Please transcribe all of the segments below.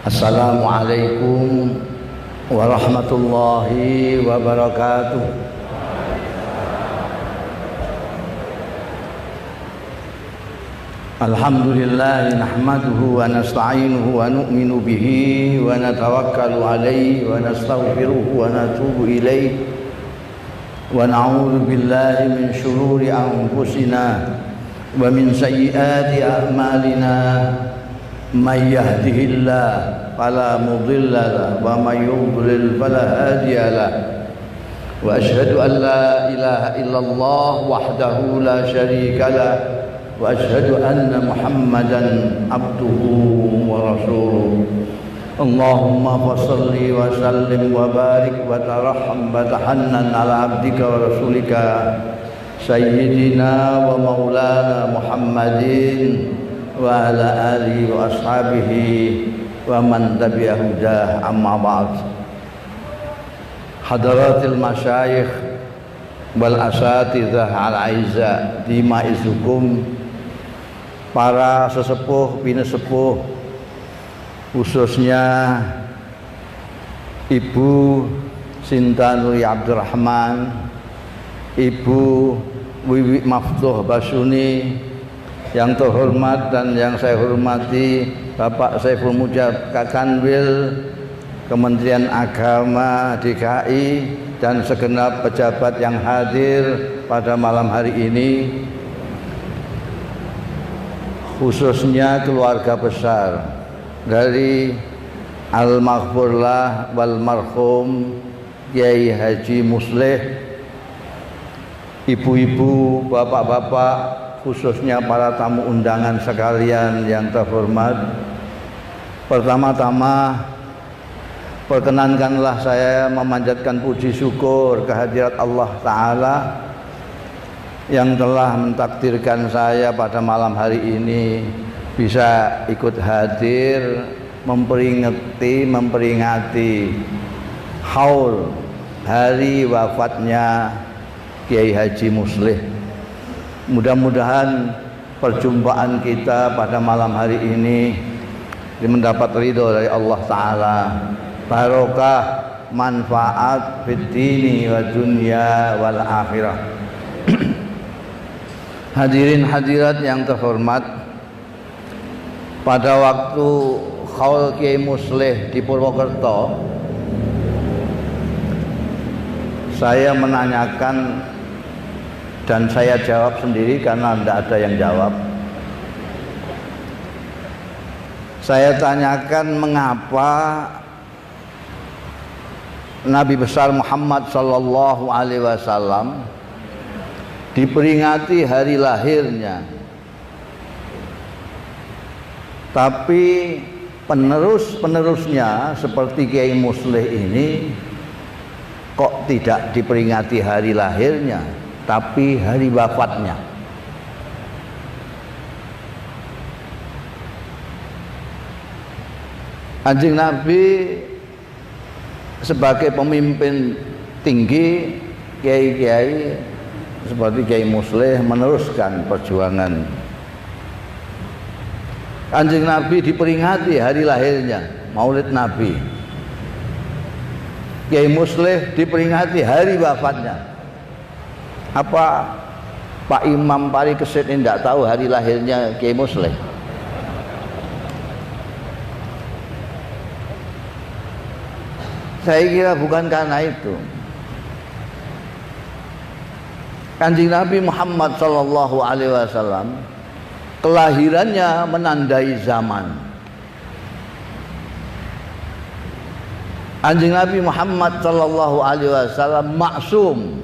Assalamualaikum warahmatullahi wabarakatuh. Alhamdulillah nahmaduhu wa nasta'inuhu wa nu'minu bihi wa natawakkalu alayhi wa nastaghfiruhu wa natubu ilayhi wa na'udzu billahi min shururi anfusina wa min sayyiati a'malina. Man yahdihillahu fala mudilla lahu wa man yudlil fala hadiya lahu. Wa asyhadu an la ilaha illallah wahdahu la syarika lahu wa asyhadu anna Muhammadan abduhu wa rasuluh. Allahumma fassalli wa sallim wa barik wa tarham wa tahannan ala abdika wa rasulika sayyidina wa maulana Muhammadin wa ala alihi wa ashabihi wa man tabi'a hudah, amma ba'd. Hadaratil masyayikh wal asatidzah al aizza dimaizukum, para sesepuh pinesepuh, khususnya Ibu Sinta Nuri Abdurrahman, Ibu Wiwi Maftuh Basuni, yang terhormat dan yang saya hormati Bapak Saiful Mujab Kakanwil, Kementerian Agama DKI, dan segenap pejabat yang hadir pada malam hari ini, khususnya keluarga besar dari Al-Maghfurlah wal Marhum Kiai Haji Musleh, ibu-ibu, bapak-bapak, khususnya para tamu undangan sekalian yang terhormat. Pertama-tama perkenankanlah saya memanjatkan puji syukur kehadirat Allah Ta'ala yang telah mentakdirkan saya pada malam hari ini bisa ikut hadir memperingati haul hari wafatnya Kiai Haji Musleh. Mudah-mudahan perjumpaan kita pada malam hari ini mendapat ridho dari Allah Ta'ala, barokah, manfaat fid dini wa dunya wal akhirah. Hadirin hadirat yang terhormat, pada waktu haul Kiai Musleh di Purwokerto, saya menanyakan dan saya jawab sendiri karena tidak ada yang jawab. Saya tanyakan mengapa Nabi besar Muhammad sallallahu alaihi wasallam diperingati hari lahirnya, tapi penerusnya seperti Kiai Musleh ini kok tidak diperingati hari lahirnya, tapi hari wafatnya. Kanjeng Nabi sebagai pemimpin tinggi, kiai-kiai seperti Kiai Musleh meneruskan perjuangan. Kanjeng Nabi diperingati hari lahirnya, Maulid Nabi. Kiai Musleh diperingati hari wafatnya. Apa Pak Imam Parikesit ini tidak tahu hari lahirnya Kiai Musleh? Saya kira bukan karena itu. Kanjeng Nabi Muhammad sallallahu alaihi wasallam kelahirannya menandai zaman. Kanjeng Nabi Muhammad sallallahu alaihi wasallam maksum.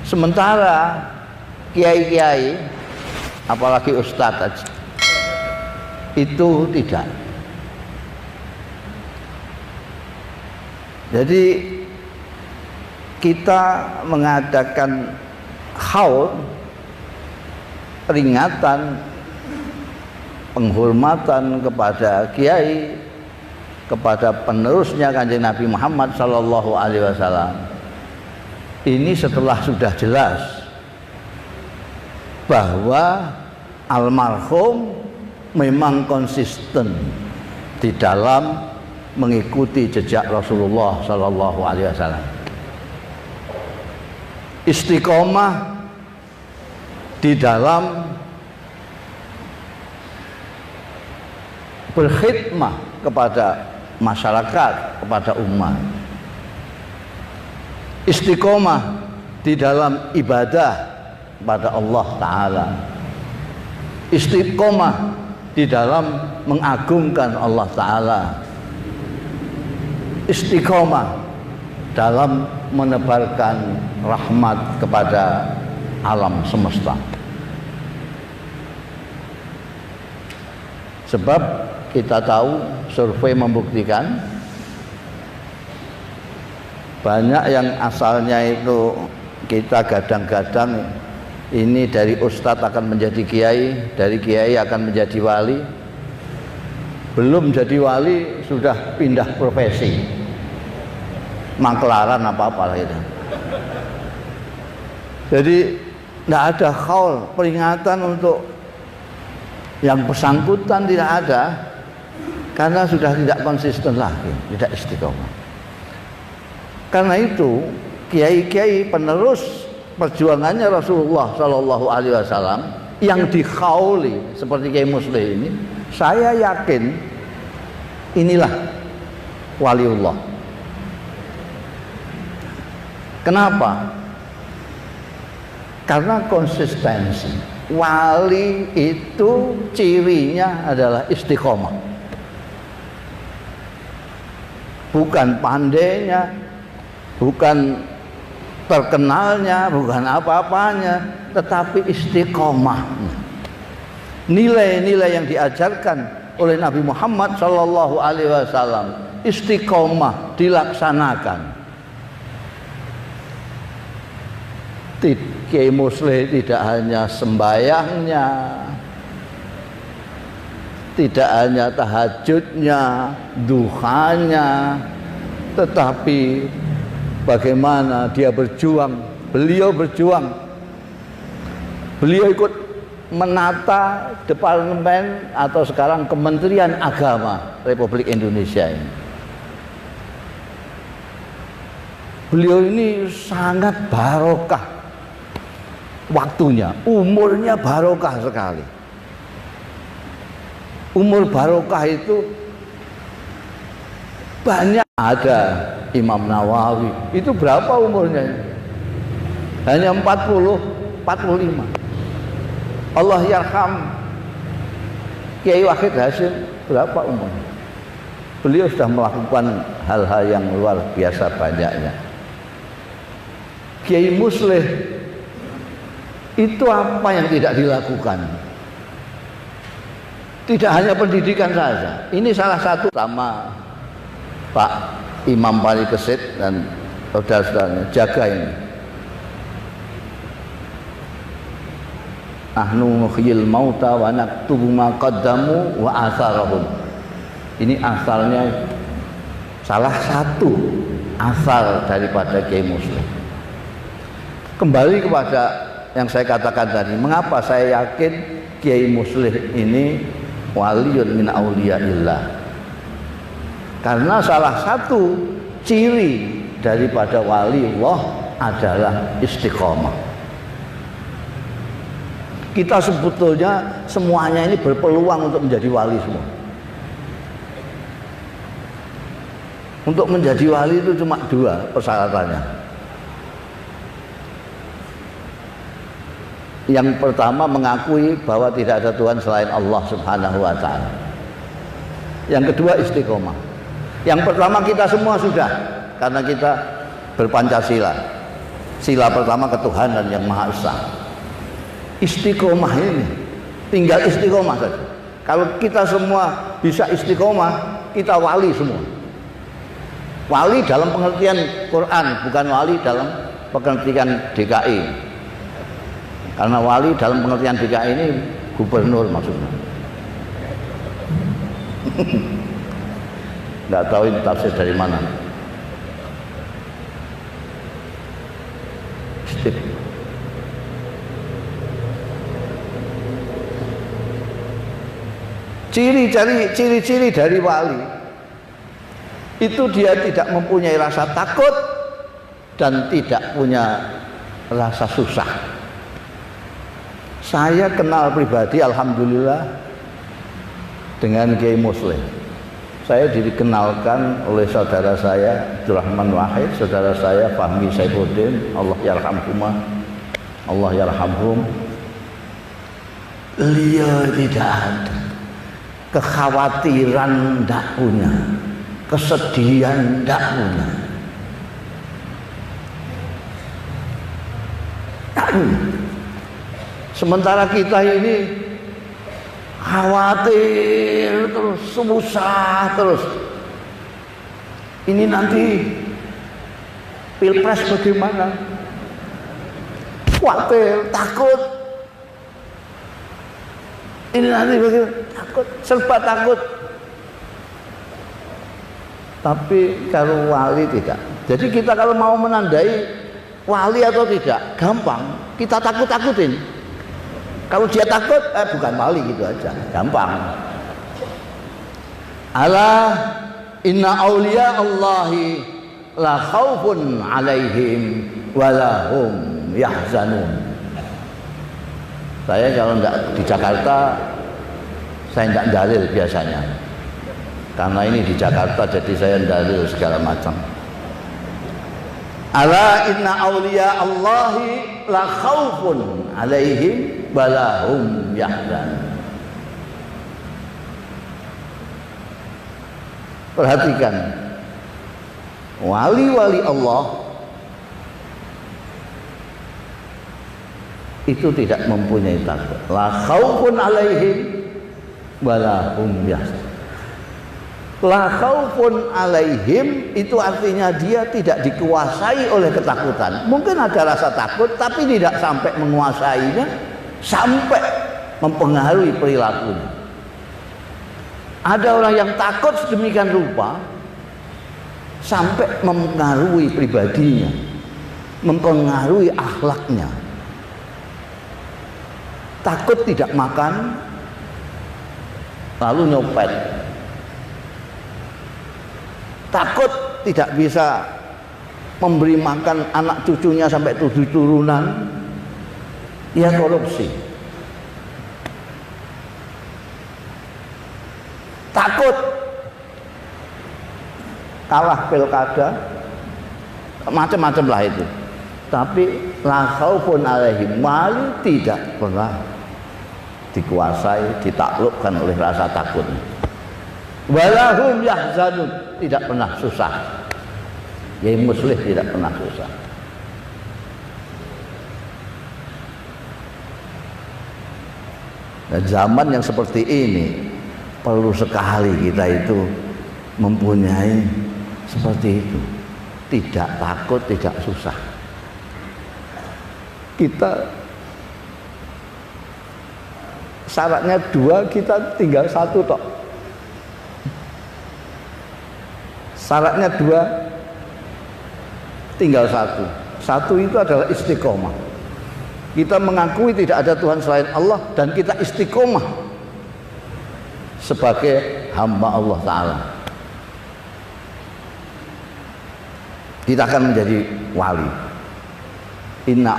Sementara kiai-kiai, apalagi ustadz, itu tidak. Jadi kita mengadakan haul, peringatan, penghormatan kepada kiai, kepada penerusnya Kanjeng Nabi Muhammad sallallahu alaihi wasallam. Ini setelah sudah jelas bahwa almarhum memang konsisten di dalam mengikuti jejak Rasulullah Sallallahu Alaihi Wasallam. Istiqomah di dalam berkhidmah kepada masyarakat, kepada umat. Istiqomah di dalam ibadah kepada Allah Ta'ala. Istiqomah di dalam mengagungkan Allah Ta'ala. Istiqomah dalam menebarkan rahmat kepada alam semesta. Sebab kita tahu, survei membuktikan banyak yang asalnya itu kita gadang-gadang ini dari ustadz akan menjadi kiai, dari kiai akan menjadi wali, belum jadi wali sudah pindah profesi, maklaran apa-apa gitu. Jadi tidak ada khaul, peringatan untuk yang bersangkutan tidak ada, karena sudah tidak konsisten lagi, tidak istiqomah. Karena itu kiai-kiai penerus perjuangannya Rasulullah Shallallahu Alaihi Wasallam yang dikhauli seperti Kiai Muslih ini, saya yakin inilah waliullah. Kenapa? Karena konsistensi. Wali itu cirinya adalah istiqomah. Bukan pandainya, bukan terkenalnya, bukan apa-apanya, tetapi istiqomah. Nilai-nilai yang diajarkan oleh Nabi Muhammad Sallallahu Alaihi Wasallam, istiqomah dilaksanakan. Kiai Muslih tidak hanya sembayangnya, tidak hanya tahajudnya, duhanya, tetapi bagaimana dia berjuang. Beliau berjuang, beliau ikut menata Departemen atau sekarang Kementerian Agama Republik Indonesia ini. Beliau ini sangat barokah waktunya, umurnya barokah sekali. Umur barokah itu banyak. Ada Imam Nawawi, itu berapa umurnya? Hanya 40, 45. Allah yarham Kiai Wahid Hasyim, berapa umurnya? Beliau sudah melakukan hal-hal yang luar biasa banyaknya. Kiai Muslih itu apa yang tidak dilakukan? Tidak hanya pendidikan saja. Ini salah satu sama Pak Imam Parikesit dan saudara-saudaranya, jaga ini. Nahnu nuhyil mauta wa naktubu ma qaddamu wa atharahum. Ini asalnya salah satu asal daripada Kiai Muslih. Kembali kepada yang saya katakan tadi, mengapa saya yakin Kiai Muslih ini waliyun min auliyaillah? Karena salah satu ciri daripada waliullah adalah istiqomah. Kita sebetulnya semuanya ini berpeluang untuk menjadi wali semua. Untuk menjadi wali itu cuma dua persyaratannya. Yang pertama, mengakui bahwa tidak ada Tuhan selain Allah Subhanahu wa Ta'ala. Yang kedua, istiqomah. Yang pertama kita semua sudah, karena kita berpancasila. Sila pertama ketuhanan yang Maha Esa. Istiqomah ini tinggal istiqomah saja. Kalau kita semua bisa istiqomah, kita wali semua. Wali dalam pengertian Quran, bukan wali dalam pengertian DKI. Karena wali dalam pengertian DKI ini gubernur maksudnya. Nggak tahu ini tafsir dari mana. Ciri-ciri dari wali itu dia tidak mempunyai rasa takut dan tidak punya rasa susah. Saya kenal pribadi alhamdulillah dengan Kiai Muslim. Saya dikenalkan oleh saudara saya Abdurrahman Wahid, saudara saya Fahmi Saifuddin, Allah yarhamhum. Beliau tidak ada kekhawatiran, tidak punya kesedihan, tidak punya. Sementara kita ini khawatir terus, susah terus. Ini nanti pilpres bagaimana? Khawatir, takut. Ini nanti bagaimana? Takut, serba takut. Tapi kalau wali tidak. Jadi kita kalau mau menandai wali atau tidak, gampang. Kita takut-takutin. Kalau dia takut, bukan wali gitu aja, gampang. Ala inna awliya Allahi la khawfun alaihim walahum yahzanun. Saya kalau enggak di Jakarta, saya enggak dalil biasanya. Karena ini di Jakarta jadi saya dalil segala macam. Ala inna awliya Allahi la khawfun alaihim walahum yahzan. Perhatikan, wali-wali Allah itu tidak mempunyai takut. La khaufun alaihim walahum yahzan. La khaufun alaihim itu artinya dia tidak dikuasai oleh ketakutan. Mungkin ada rasa takut tapi tidak sampai menguasainya, sampai mempengaruhi perilakunya. Ada orang yang takut sedemikian rupa sampai mempengaruhi pribadinya, mempengaruhi akhlaknya. Takut tidak makan lalu nyopet. Takut tidak bisa memberi makan anak cucunya sampai 7 turunan, ya korupsi. Takut kalah pilkada, macam-macam lah itu. Tapi la khaufun alaihim, wali tidak pernah dikuasai, ditaklukkan oleh rasa takutnya. Walahum yahzanun, tidak pernah susah. Kiai Muslim tidak pernah susah. Dan zaman yang seperti ini perlu sekali kita itu mempunyai seperti itu. Tidak takut, tidak susah. Kita syaratnya 2, kita tinggal 1 tok. Syaratnya 2, tinggal 1. 1 itu adalah istiqomah. Kita mengakui tidak ada Tuhan selain Allah dan kita istiqomah sebagai hamba Allah Ta'ala. Kita akan menjadi wali. Inna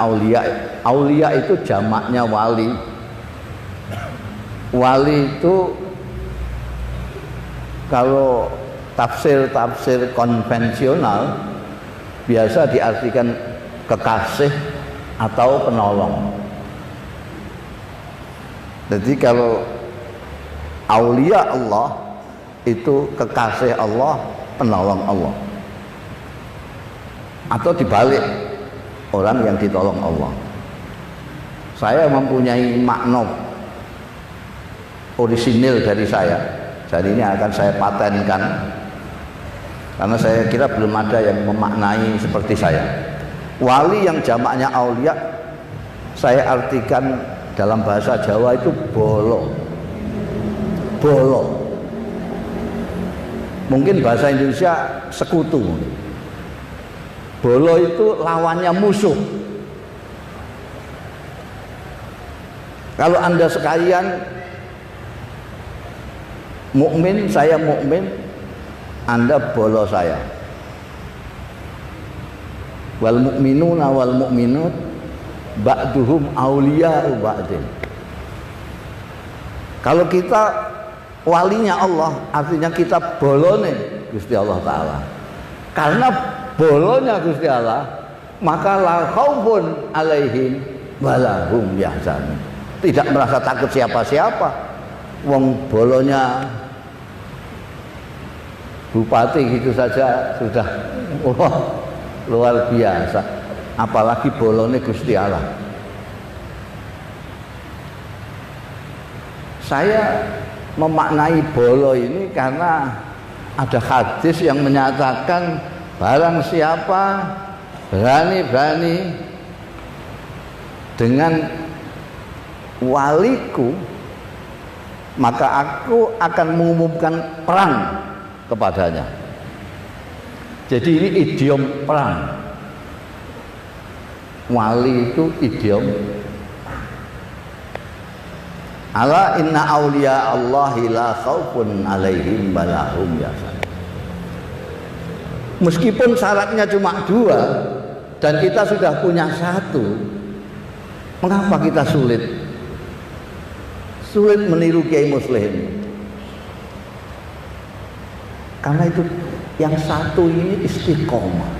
aulia itu jamaknya wali. Wali itu kalau tafsir konvensional biasa diartikan kekasih atau penolong. Jadi kalau aulia Allah itu kekasih Allah, penolong Allah. Atau dibalik, orang yang ditolong Allah. Saya mempunyai makna orisinil dari saya. Jadi ini akan saya patenkan. Karena saya kira belum ada yang memaknai seperti saya. Wali yang jamaknya aulia, saya artikan dalam bahasa Jawa itu bolo. Bolo. Mungkin bahasa Indonesia sekutu. Bolo itu lawannya musuh. Kalau Anda sekalian Mukmin, saya mukmin, Anda bolo saya. Wal mu'minuna wal mu'minut ba'duhum awliya'u ba'din. Kalau kita walinya Allah, artinya kita bolone Gusti Allah Ta'ala. Karena bolonya Gusti Allah, maka la khaufun alaihim wala hum yahzanun. Tidak merasa takut siapa-siapa. Wong bolonya bupati gitu saja sudah luar biasa, apalagi bolone Gusti Allah. Saya memaknai bolo ini karena ada hadis yang menyatakan barang siapa berani-berani dengan waliku, maka aku akan mengumumkan perang kepadanya. Jadi ini idiom perang. Wali itu idiom. Ala inna awliya Allahi la khaufun alaihim balahum yahzanun. Meskipun syaratnya cuma 2 dan kita sudah punya 1, mengapa kita sulit meniru Kiai Muslim? Karena itu yang 1 ini istiqomah.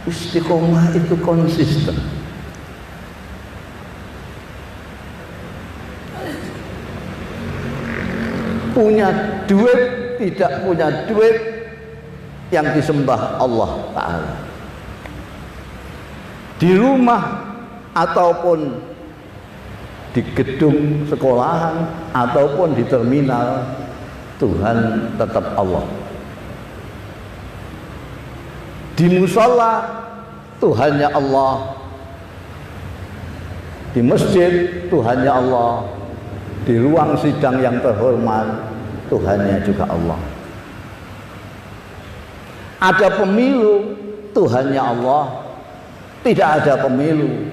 Istiqomah itu konsisten. Punya duit, tidak punya duit, yang disembah Allah Ta'ala. Di rumah ataupun di gedung sekolahan ataupun di terminal, Tuhan tetap Allah. Di musola, Tuhannya Allah. Di masjid, Tuhannya Allah. Di ruang sidang yang terhormat, Tuhannya juga Allah. Ada pemilu, Tuhannya Allah. Tidak ada pemilu,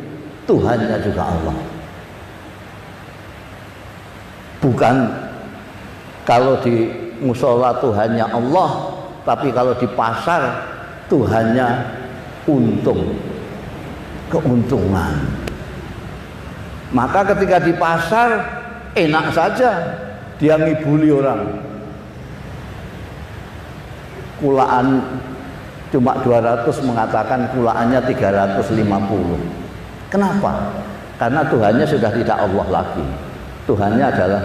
Tuhannya juga Allah. Bukan kalau di musola Tuhannya Allah, tapi kalau di pasar Tuhannya keuntungan. Maka ketika di pasar enak saja dia ngibuli orang. Kulaan cuma 200 mengatakan kulaannya 350. Kenapa? Karena Tuhannya sudah tidak Allah lagi. Tuhannya adalah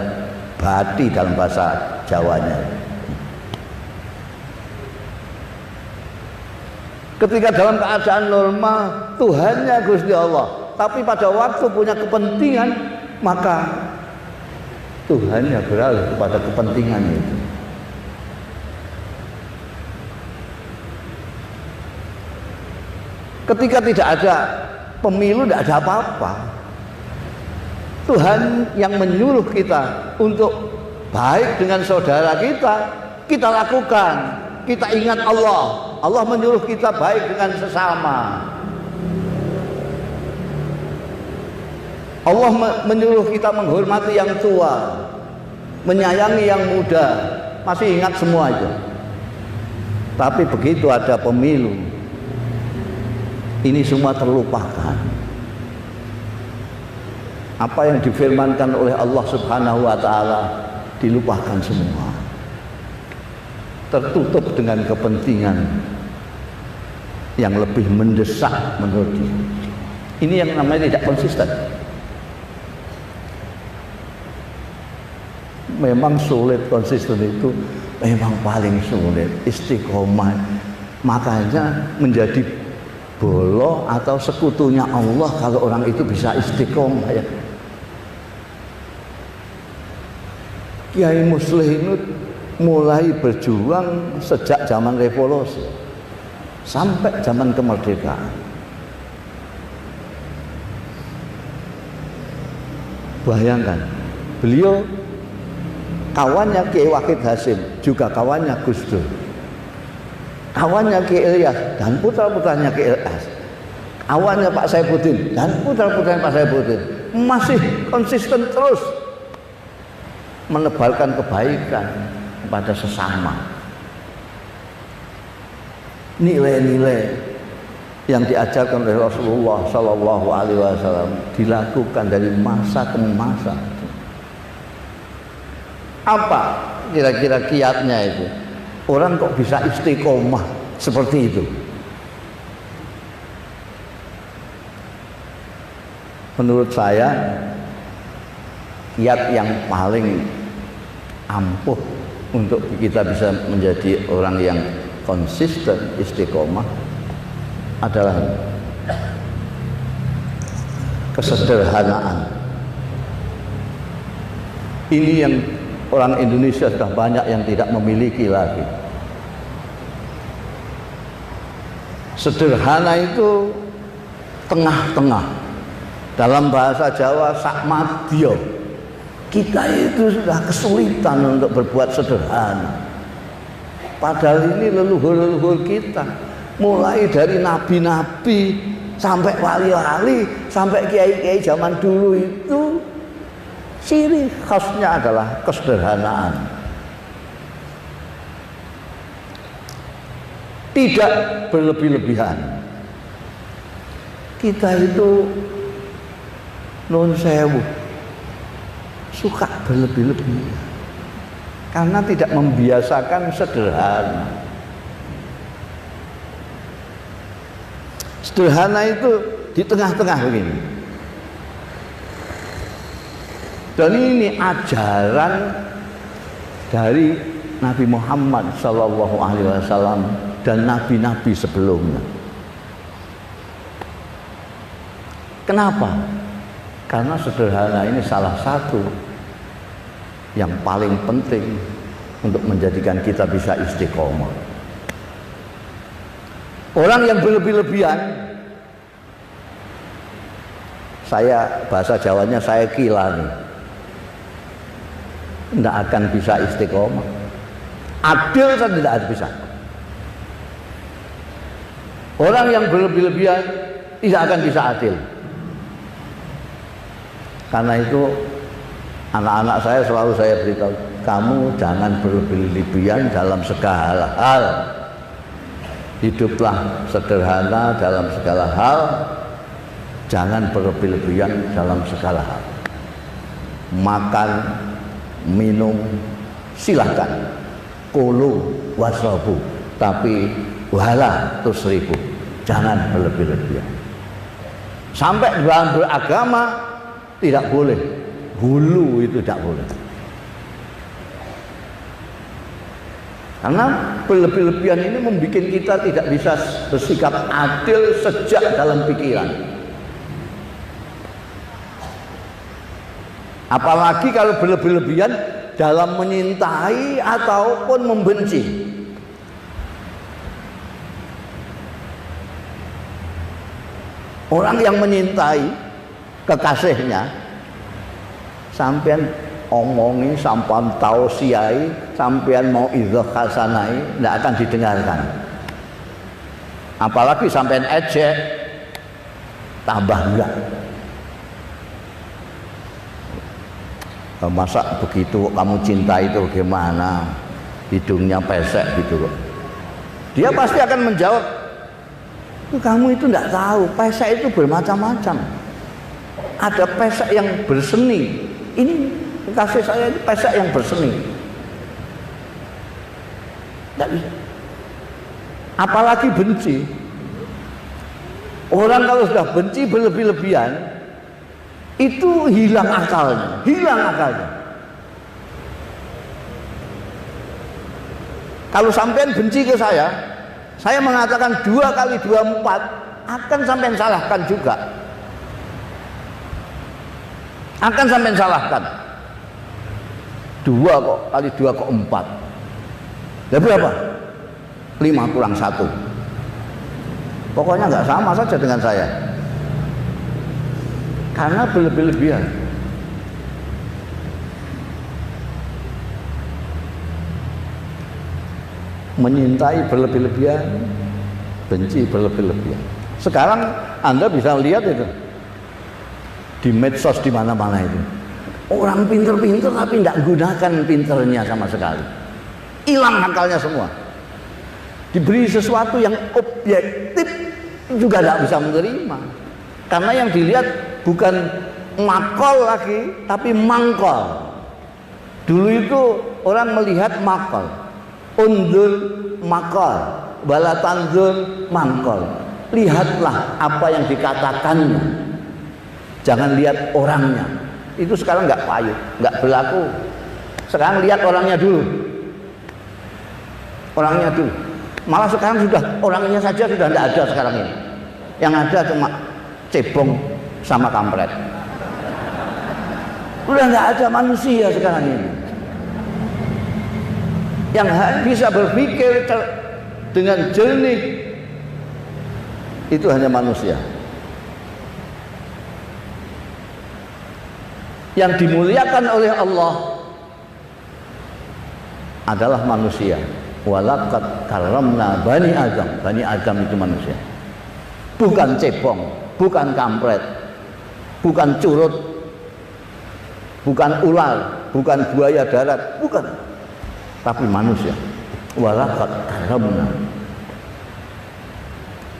Bati dalam bahasa Jawanya. Ketika dalam keadaan normal Tuhannya Gusti Allah, tapi pada waktu punya kepentingan, maka Tuhannya beralih kepada kepentingan itu. Ketika tidak ada pemilu, tidak ada apa-apa. Tuhan yang menyuruh kita untuk baik dengan saudara kita, kita lakukan. Kita ingat Allah. Allah menyuruh kita baik dengan sesama. Allah menyuruh kita menghormati yang tua, menyayangi yang muda. Masih ingat semua itu. Tapi begitu ada pemilu, ini semua terlupakan. Apa yang difirmankan oleh Allah Subhanahu wa Ta'ala dilupakan semua. Tertutup dengan kepentingan yang lebih mendesak menurut dia. Ini yang namanya tidak konsisten. Memang sulit konsisten itu, memang paling sulit. Istiqomah, makanya menjadi bolo atau sekutunya Allah kalau orang itu bisa istiqomah ya. Kiai Muslim mulai berjuang sejak zaman revolusi sampai zaman kemerdekaan. Bayangkan, beliau kawannya Kiai Wahid Hasim, juga kawannya Gus Dur, kawannya Kiai Ilyas dan putra-putranya Kiai Ilyas, kawannya Pak Saifuddin dan putra-putranya Pak Saifuddin, masih konsisten terus menebarkan kebaikan kepada sesama. Nilai-nilai yang diajarkan oleh Rasulullah Sallallahu Alaihi Wasallam dilakukan dari masa ke masa. Apa kira-kira kiatnya itu? Orang kok bisa istiqomah seperti itu? Menurut saya, kiat yang paling ampuh untuk kita bisa menjadi orang yang konsisten istiqomah adalah kesederhanaan. Ini yang orang Indonesia sudah banyak yang tidak memiliki lagi. Sederhana itu tengah-tengah. Dalam bahasa Jawa sakmadya. Kita itu sudah kesulitan untuk berbuat sederhana. Padahal ini leluhur-leluhur kita, mulai dari nabi-nabi sampai wali-wali sampai kiai-kiai zaman dulu itu ciri khasnya adalah kesederhanaan. Tidak berlebih-lebihan. Kita itu nun sewu suka berlebih-lebihan karena tidak membiasakan sederhana. Sederhana itu di tengah-tengah begini. Dan ini ajaran dari Nabi Muhammad Sallallahu Alaihi Wasallam dan nabi-nabi sebelumnya. Kenapa? Karena sederhana ini salah satu yang paling penting untuk menjadikan kita bisa istiqomah. Orang yang berlebih-lebihan, saya bahasa Jawanya saya kila nih, tidak akan bisa istiqomah. Adil kan tidak bisa. Orang yang berlebih-lebihan tidak akan bisa adil. Karena itu anak-anak saya selalu saya beritahu, kamu jangan berlebih-lebihan dalam segala hal. Hiduplah sederhana dalam segala hal, jangan berlebih-lebihan dalam segala hal. Makan, minum, silahkan, kulu wasrabu, tapi wala tusrifu, jangan berlebih-lebihan. Sampai dalam beragama tidak boleh, hulu itu tidak boleh. Karena berlebih-lebihan ini membuat kita tidak bisa bersikap adil sejak dalam pikiran. Apalagi kalau berlebih-lebihan dalam menyintai ataupun membenci. Orang yang menyintai kekasihnya, sampean omongin, sampean tausiai, sampean mau idzah hasanai, tidak akan didengarkan. Apalagi sampean ejek, tambah enggak. Masa begitu kamu cinta itu bagaimana? Hidungnya pesek gitu kok. Dia pasti akan menjawab, kamu itu tidak tahu, pesek itu bermacam-macam. Ada pesek yang berseni. Ini kasih saya ini pesek yang berseni. Tidak bisa. Apalagi benci. Orang kalau sudah benci berlebih-lebihan, itu hilang akalnya. Kalau sampean benci ke saya mengatakan 2 kali 2 4, akan sampean salahkan juga. Akan sampai salahkan. 2 kok kali 2 kok 4. Ya berapa? 5 kurang 1. Pokoknya nggak sama saja dengan saya. Karena berlebih-lebihan. Menyintai berlebih-lebihan, benci berlebih-lebihan. Sekarang Anda bisa lihat itu di medsos di mana-mana itu. Orang pinter-pinter tapi tidak gunakan pinternya sama sekali. Hilang akalnya semua. Diberi sesuatu yang objektif juga tidak bisa menerima. Karena yang dilihat bukan makol lagi, tapi mangkol. Dulu itu orang melihat makol. Unzur makol, balatanzur mangkol. Lihatlah apa yang dikatakannya. Jangan lihat orangnya. Itu sekarang nggak payu, nggak berlaku. Sekarang lihat orangnya dulu. Orangnya dulu. Malah sekarang sudah orangnya saja sudah tidak ada sekarang ini. Yang ada cuma cebong sama kampret. Sudah nggak ada manusia sekarang ini. Yang bisa berpikir dengan jernih itu hanya manusia. Yang dimuliakan oleh Allah adalah manusia. Walaqad karramna bani Adam. Bani Adam itu manusia. Bukan cebong, bukan kampret, bukan curut, bukan ular, bukan buaya darat, bukan. Tapi manusia. Walaqad karramna.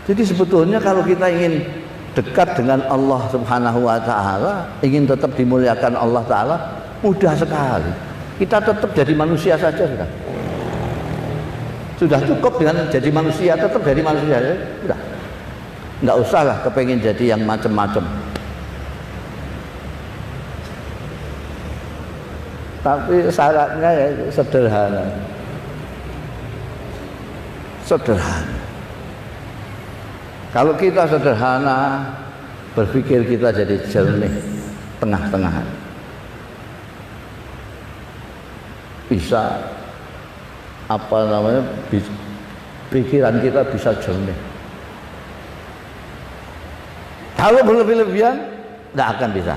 Jadi sebetulnya kalau kita ingin dekat dengan Allah Subhanahu wa taala, ingin tetap dimuliakan Allah taala, mudah sekali. Kita tetap jadi manusia saja sudah. Sudah cukup dengan jadi manusia, tetap jadi manusia saja. Sudah. Enggak usahlah kepengen jadi yang macam-macam. Tapi syaratnya ya sederhana. Sederhana. Kalau kita sederhana, berpikir kita jadi jernih, tengah-tengahan. Bisa apa namanya? Pikiran kita bisa jernih. Kalau berlebih-lebihan, tidak akan bisa.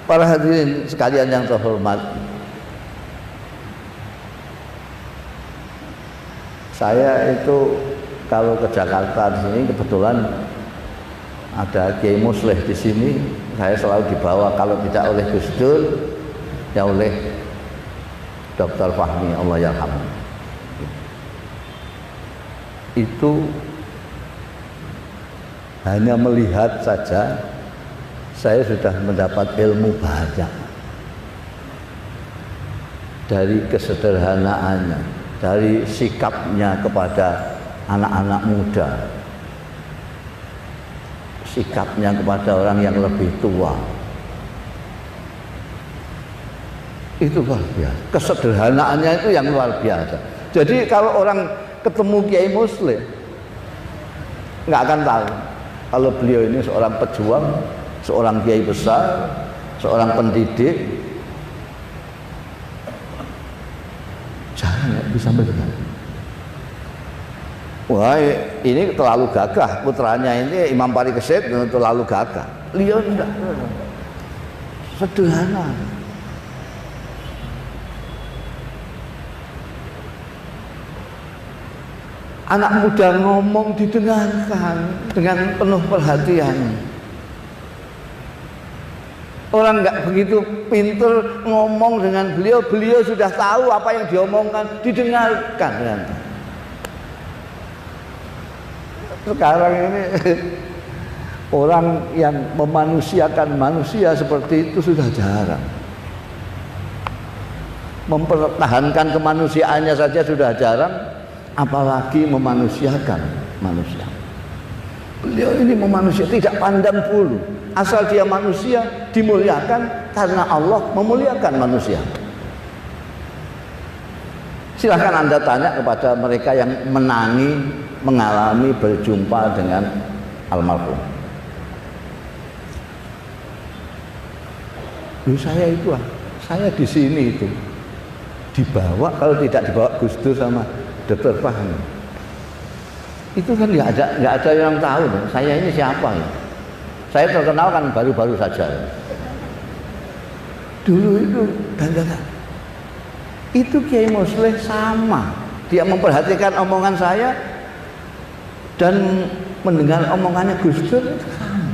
Para hadirin sekalian yang terhormat, saya itu kalau ke Jakarta di sini kebetulan ada Kiai Musleh di sini, saya selalu dibawa kalau tidak oleh Gus Dur ya oleh Dr. Fahmi Allah yarhamah. Itu hanya melihat saja saya sudah mendapat ilmu banyak dari kesederhanaannya, dari sikapnya kepada anak-anak muda, sikapnya kepada orang yang lebih tua. Itu luar biasa. Kesederhanaannya itu yang luar biasa. Jadi kalau orang ketemu Kiai Musleh nggak akan tahu kalau beliau ini seorang pejuang, seorang kiai besar, seorang pendidik. Jangan bisa begitu. Wah, ini terlalu gagah, putranya ini Imam Parikesit terlalu gagah. Beliau tidak, sederhana. Anak muda ngomong didengarkan dengan penuh perhatian. Orang nggak begitu pintar ngomong dengan beliau, beliau sudah tahu apa yang diomongkan, didengarkan. Sekarang ini orang yang memanusiakan manusia seperti itu sudah jarang. Mempertahankan kemanusiaannya saja sudah jarang, apalagi memanusiakan manusia. Beliau ini memanusia, tidak pandang bulu. Asal dia manusia, dimuliakan karena Allah memuliakan manusia. Silahkan Anda tanya kepada mereka yang mengalami berjumpa dengan almarhum. Saya di sini itu dibawa, kalau tidak dibawa Gus Dur sama Dr. Fahmi, itu kan nggak ada yang tahu saya ini siapa ya. Saya terkenal kan baru-baru saja. Dulu itu dandanan. Itu Kiai Musleh sama. Dia memperhatikan omongan saya, dan mendengar omongannya Gus Dur itu sama.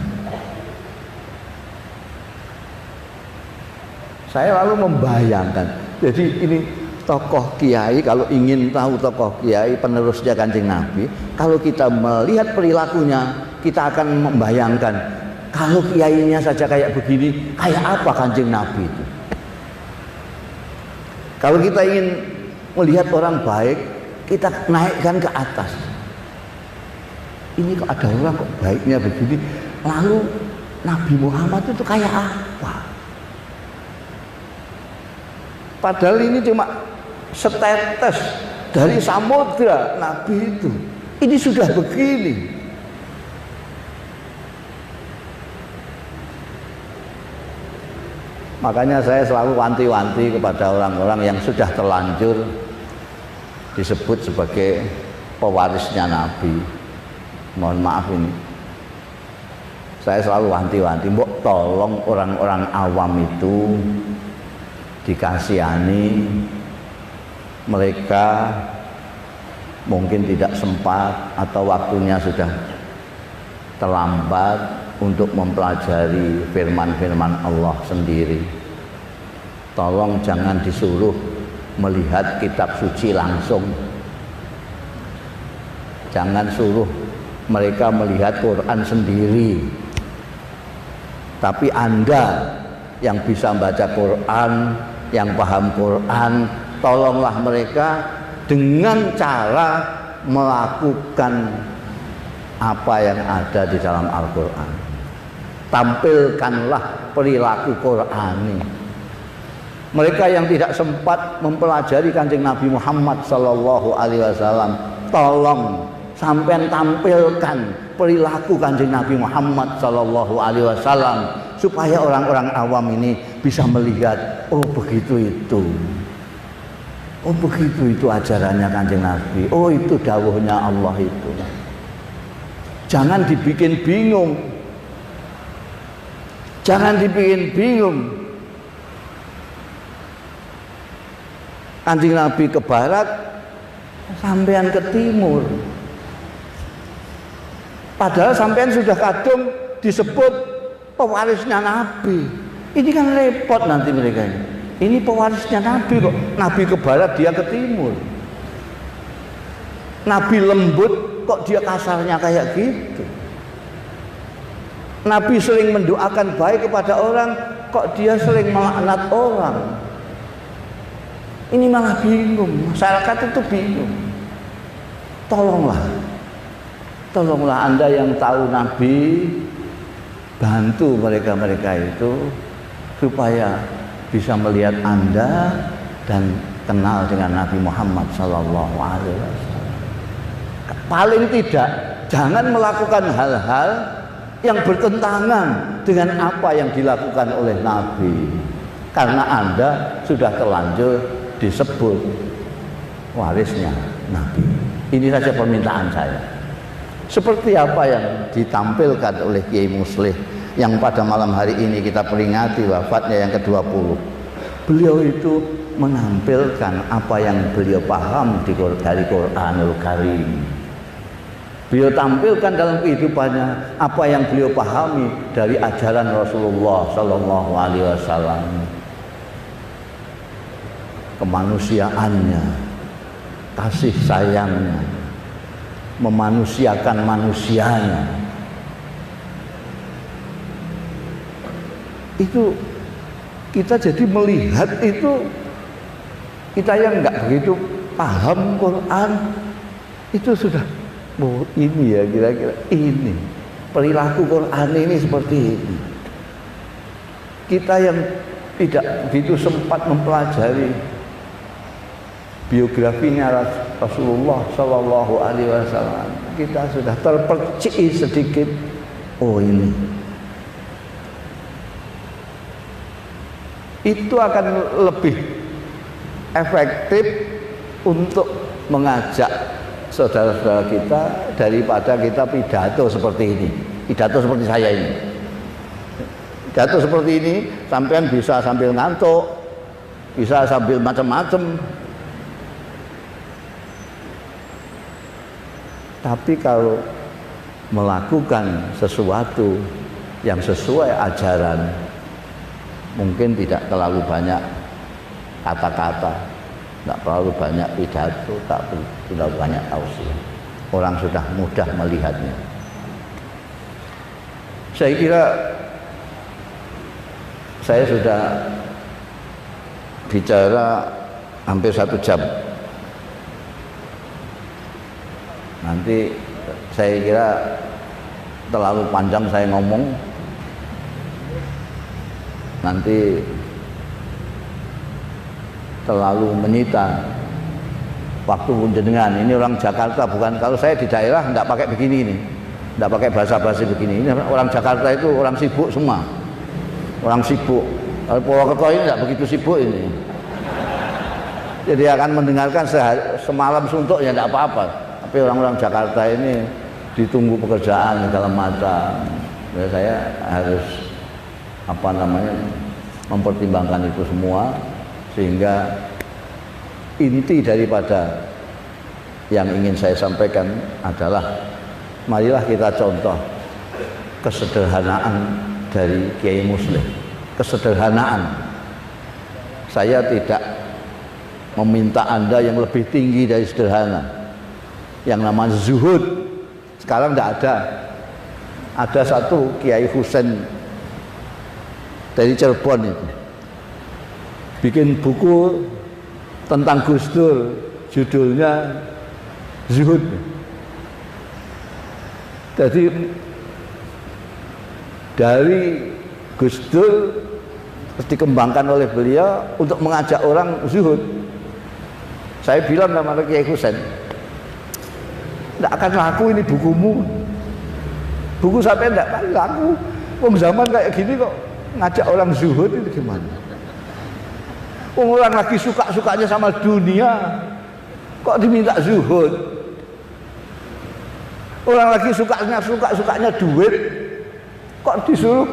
Saya lalu membayangkan, jadi ini tokoh kiai, kalau ingin tahu tokoh kiai penerusnya Kanjeng Nabi, kalau kita melihat perilakunya, kita akan membayangkan kalau kiainya saja kayak begini, kayak apa Kanjeng Nabi itu. Kalau kita ingin melihat orang baik, kita naikkan ke atas. Ini kok ada orang kok baiknya begini, lalu Nabi Muhammad itu kayak apa? Padahal ini cuma setetes dari samudra Nabi itu. Ini sudah begini. Makanya saya selalu wanti-wanti kepada orang-orang yang sudah terlanjur disebut sebagai pewarisnya Nabi. Mohon maaf ini. Saya selalu wanti-wanti, mbok tolong orang-orang awam itu dikasihani. Mereka mungkin tidak sempat atau waktunya sudah terlambat untuk mempelajari firman-firman Allah sendiri. Tolong jangan disuruh melihat kitab suci langsung. Jangan suruh mereka melihat Quran sendiri. Tapi Anda yang bisa baca Quran, yang paham Quran, tolonglah mereka dengan cara melakukan apa yang ada di dalam Al-Quran. Tampilkanlah perilaku Qurani. Mereka yang tidak sempat mempelajari Kanjeng Nabi Muhammad Sallallahu Alaihi Wasallam, tolong sampean tampilkan perilaku Kanjeng Nabi Muhammad Sallallahu Alaihi Wasallam supaya orang-orang awam ini bisa melihat, oh begitu itu. Oh begitu itu ajarannya Kanjeng Nabi. Oh itu dawuhnya Allah itu. Jangan dibikin bingung. Jangan dibikin bingung. Kanjeng Nabi ke barat, sampean ke timur. Padahal sampean sudah kadung disebut pewarisnya Nabi. Ini kan repot nanti mereka ini. Ini pewarisnya Nabi kok. Nabi ke barat, dia ke timur. Nabi lembut, kok dia kasarnya kayak gitu. Nabi sering mendoakan baik kepada orang, kok dia sering melaknat orang. Ini malah bingung, masyarakat itu bingung. Tolonglah Anda yang tahu Nabi, bantu mereka-mereka itu supaya bisa melihat Anda dan kenal dengan Nabi Muhammad Sallallahu Alaihi Wasallam. Paling tidak jangan melakukan hal-hal yang bertentangan dengan apa yang dilakukan oleh Nabi, karena Anda sudah terlanjur disebut warisnya Nabi. Ini saja permintaan saya. Seperti apa yang ditampilkan oleh Kiai Muslih yang pada malam hari ini kita peringati wafatnya yang ke-20. Beliau itu menampilkan apa yang beliau paham dari Quranul Karim. Beliau tampilkan dalam kehidupannya apa yang beliau pahami dari ajaran Rasulullah Sallallahu Alaihi Wasallam. Kemanusiaannya, kasih sayangnya, memanusiakan manusianya. Itu kita jadi melihat itu, kita yang nggak begitu paham Quran itu sudah, oh ini ya kira-kira ini perilaku Quran ini seperti ini. Kita yang tidak begitu sempat mempelajari biografinya Rasulullah Sallallahu Alaihi Wasallam, kita sudah terpercik sedikit. Oh ini, itu akan lebih efektif untuk mengajak saudara-saudara kita daripada kita pidato seperti ini, pidato seperti saya ini. Pidato seperti ini sampean bisa sambil ngantuk, bisa sambil macam-macam. Tapi kalau melakukan sesuatu yang sesuai ajaran, mungkin tidak terlalu banyak kata-kata, tidak terlalu banyak pidato, tak terlalu banyak tausiah. Orang sudah mudah melihatnya. Saya kira saya sudah bicara hampir 1 jam. Nanti saya kira terlalu panjang saya ngomong, nanti terlalu menyita waktu jenengan. Ini orang Jakarta, bukan, kalau saya di daerah enggak pakai begini ini, enggak pakai basa-basi begini. Ini orang Jakarta itu orang sibuk semua, orang sibuk. Kalau Purwokerto ini enggak begitu sibuk ini, jadi akan mendengarkan semalam suntuk ya enggak apa-apa. Tapi orang-orang Jakarta ini ditunggu pekerjaan segala macam. Ya, saya harus mempertimbangkan itu semua, sehingga inti daripada yang ingin saya sampaikan adalah marilah kita contoh kesederhanaan dari Kiai Muslim. Kesederhanaan. Saya tidak meminta Anda yang lebih tinggi dari sederhana. Yang namanya zuhud sekarang tidak ada. Ada satu Kiai Husain dari Cirebon itu bikin buku tentang Gus Dur, judulnya Zuhud. Jadi dari Gus Dur dikembangkan oleh beliau untuk mengajak orang zuhud. Saya bilang sama Kiai Husain, tidak akan laku ini bukumu. Buku sampai tidak akan laku. Wong zaman kayak gini kok ngajak orang zuhud itu gimana? Orang lagi suka-sukanya sama dunia kok diminta zuhud. Orang lagi suka-sukanya duit kok disuruh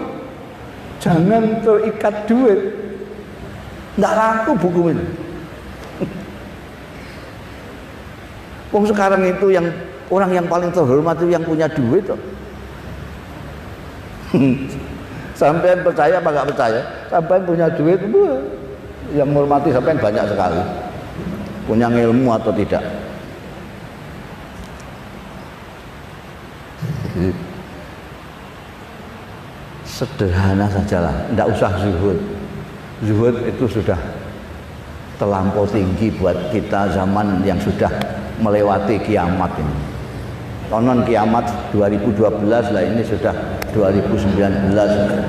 jangan terikat duit. Tidak laku buku ini. Wong sekarang itu yang orang yang paling terhormat itu yang punya duit toh. Sampai percaya apa nggak percaya? Sampai punya duit, yang menghormati sampai banyak sekali. Punya ilmu atau tidak? Sederhana sajalah, tidak usah zuhud. Zuhud itu sudah terlampau tinggi buat kita zaman yang sudah melewati kiamat ini. Konon kiamat 2012 lah, ini sudah 2019,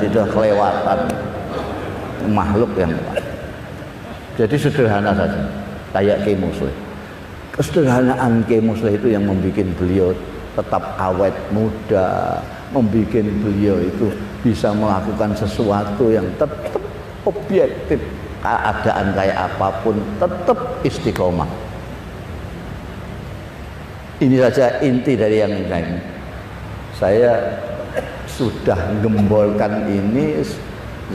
sudah kelewatan makhluk yang. Jadi sederhana saja, kayak Kiai Muslim. Kesederhanaan Kiai Muslim itu yang membuat beliau tetap awet muda, membuat beliau itu bisa melakukan sesuatu yang tetap objektif, keadaan kayak apapun tetap istiqomah. Ini saja inti dari yang ini. Saya sudah gembolkan ini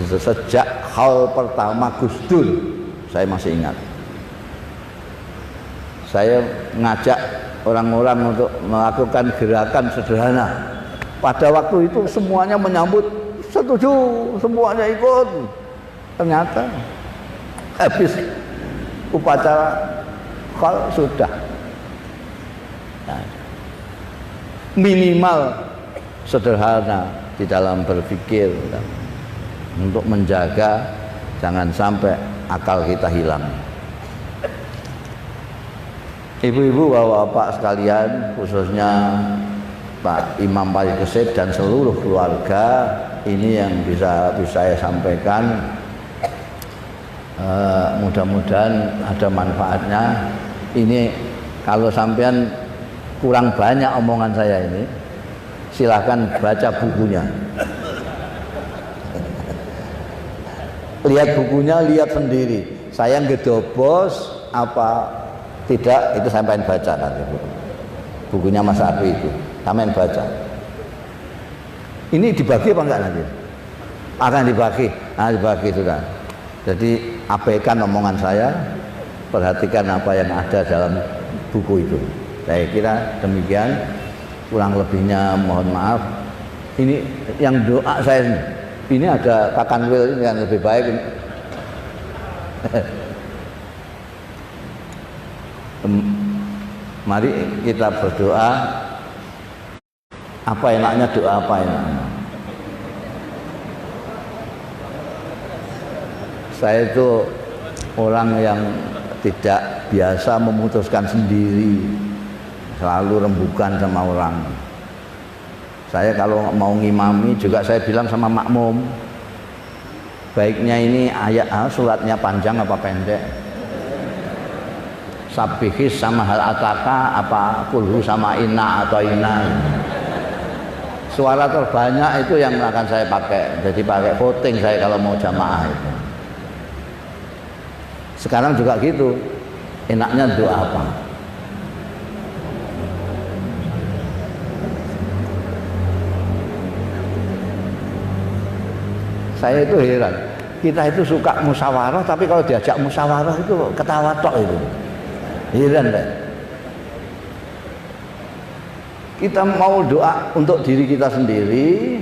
sejak hal pertama Gus Dur. Saya masih ingat. Saya ngajak orang-orang untuk melakukan gerakan sederhana. Pada waktu itu semuanya menyambut, setuju, semuanya ikut. Ternyata habis upacara hal sudah. Minimal sederhana di dalam berpikir untuk menjaga jangan sampai akal kita hilang. Ibu-ibu, bapak-bapak sekalian, khususnya Pak Imam Parikesit dan seluruh keluarga, ini yang bisa saya sampaikan. Mudah-mudahan ada manfaatnya. Ini kalau sampean kurang banyak omongan saya ini, silahkan baca bukunya. Lihat bukunya, lihat sendiri. Saya ngedobos apa tidak, itu sampean baca nanti. Bukunya Mas Abi itu, sampean baca. Ini dibagi apa enggak nanti? Akan dibagi. Nah, dibagi sudah. Jadi abaikan omongan saya, perhatikan apa yang ada dalam buku itu. Saya kira demikian. kurang lebihnya mohon maaf. Ini yang doa saya ini ada Kakan Wil ini yang lebih baik. Mari kita berdoa. Apa enaknya doa apa enaknya? Saya itu orang yang tidak biasa memutuskan sendiri, selalu rembukan sama orang. Saya kalau mau ngimami juga saya bilang sama makmum, baiknya ini ayat suratnya panjang apa pendek, sabihis sama hal ataka apa kulhu sama inna atau inna. Suara terbanyak itu yang akan saya pakai, jadi pakai voting saya kalau mau jamaah itu. Sekarang juga gitu, enaknya doa apa? Saya itu heran, kita itu suka musyawarah, tapi kalau diajak musyawarah itu ketawa tok itu. Heran deh. Kita mau doa untuk diri kita sendiri,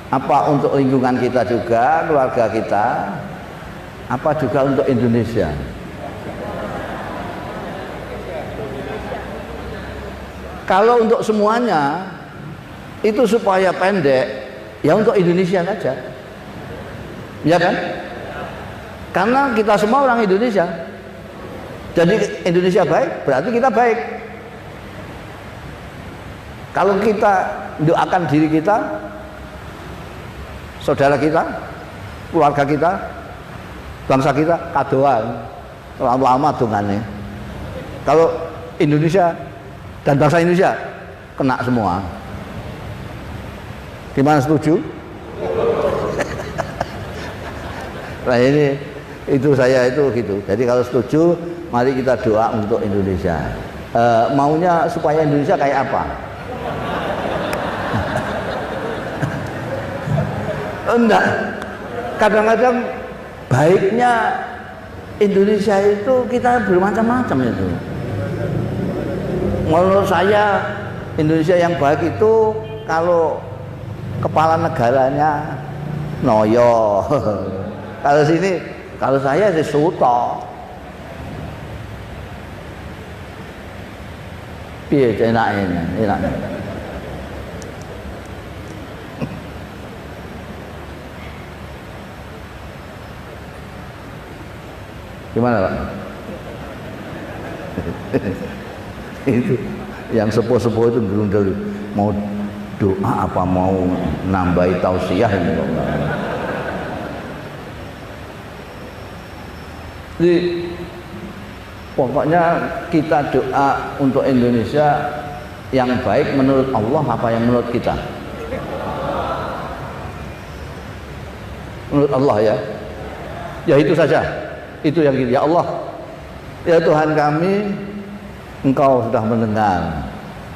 apa untuk lingkungan kita juga, keluarga kita, apa juga untuk Indonesia. Kalau untuk semuanya itu supaya pendek, ya untuk Indonesia saja. Ya kan? Karena kita semua orang Indonesia. Jadi Indonesia baik, berarti kita baik. Kalau kita doakan diri kita, saudara kita, keluarga kita, bangsa kita, kadoan, lama-lama dongane. Kalau Indonesia dan bangsa Indonesia kena semua. Gimana, setuju? Nah ini itu saya itu gitu. Jadi kalau setuju, mari kita doa untuk Indonesia. Maunya supaya Indonesia kayak apa? Enggak. Kadang-kadang baiknya Indonesia itu kita bermacam-macam itu. Menurut saya Indonesia yang baik itu kalau kepala negaranya noyo. Kalau sini, kalau saya sih Suto. Piye enaknya, enaknya. Gimana Pak? Itu yang sepuh-sepuh itu gerundel mau doa apa mau nambahi tausiah ini. Jadi pokoknya kita doa untuk Indonesia yang baik menurut Allah apa yang menurut kita? Menurut Allah ya. Ya itu saja. Itu yang ya Allah. Ya Tuhan kami, Engkau sudah mendengar.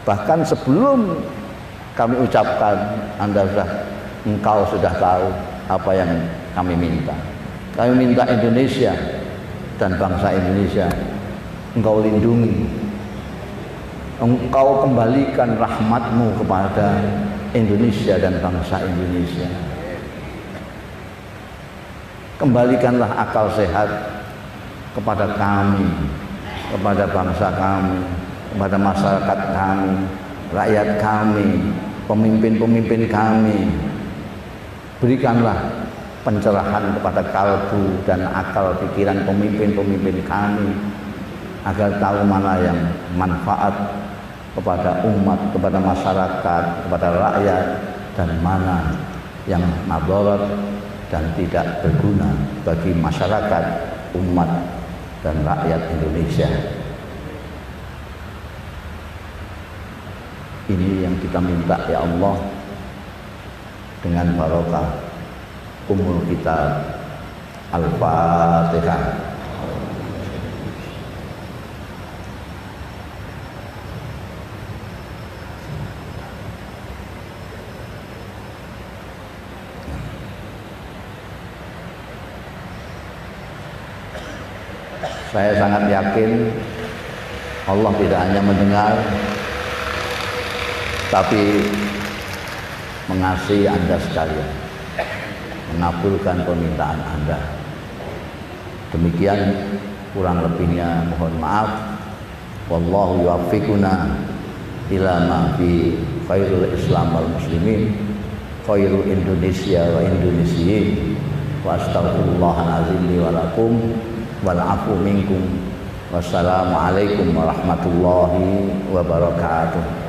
Bahkan sebelum kami ucapkan, Engkau sudah tahu apa yang kami minta. Kami minta Indonesia dan bangsa Indonesia Engkau lindungi, Engkau kembalikan rahmat-Mu kepada Indonesia dan bangsa Indonesia. Kembalikanlah akal sehat kepada kami, kepada bangsa kami, kepada masyarakat kami, rakyat kami, pemimpin-pemimpin kami. Berikanlah pencerahan kepada kalbu dan akal pikiran pemimpin-pemimpin kami agar tahu mana yang manfaat kepada umat, kepada masyarakat, kepada rakyat, dan mana yang madarat dan tidak berguna bagi masyarakat, umat, dan rakyat Indonesia. Ini yang kita minta ya Allah, dengan barokah umur kita. Al-Fatihah. Saya sangat yakin Allah tidak hanya mendengar tapi mengasihi Anda sekalian, mengabulkan permintaan Anda. Demikian kurang lebihnya mohon maaf. Wallahu yuwaffiquna ila ma fi khairul Islam wal muslimin, khairul Indonesia wa Indonesiyin, wa astaghfirullahaladzim li wa lakum wal afu minkum. Wassalamualaikum warahmatullahi wabarakatuh.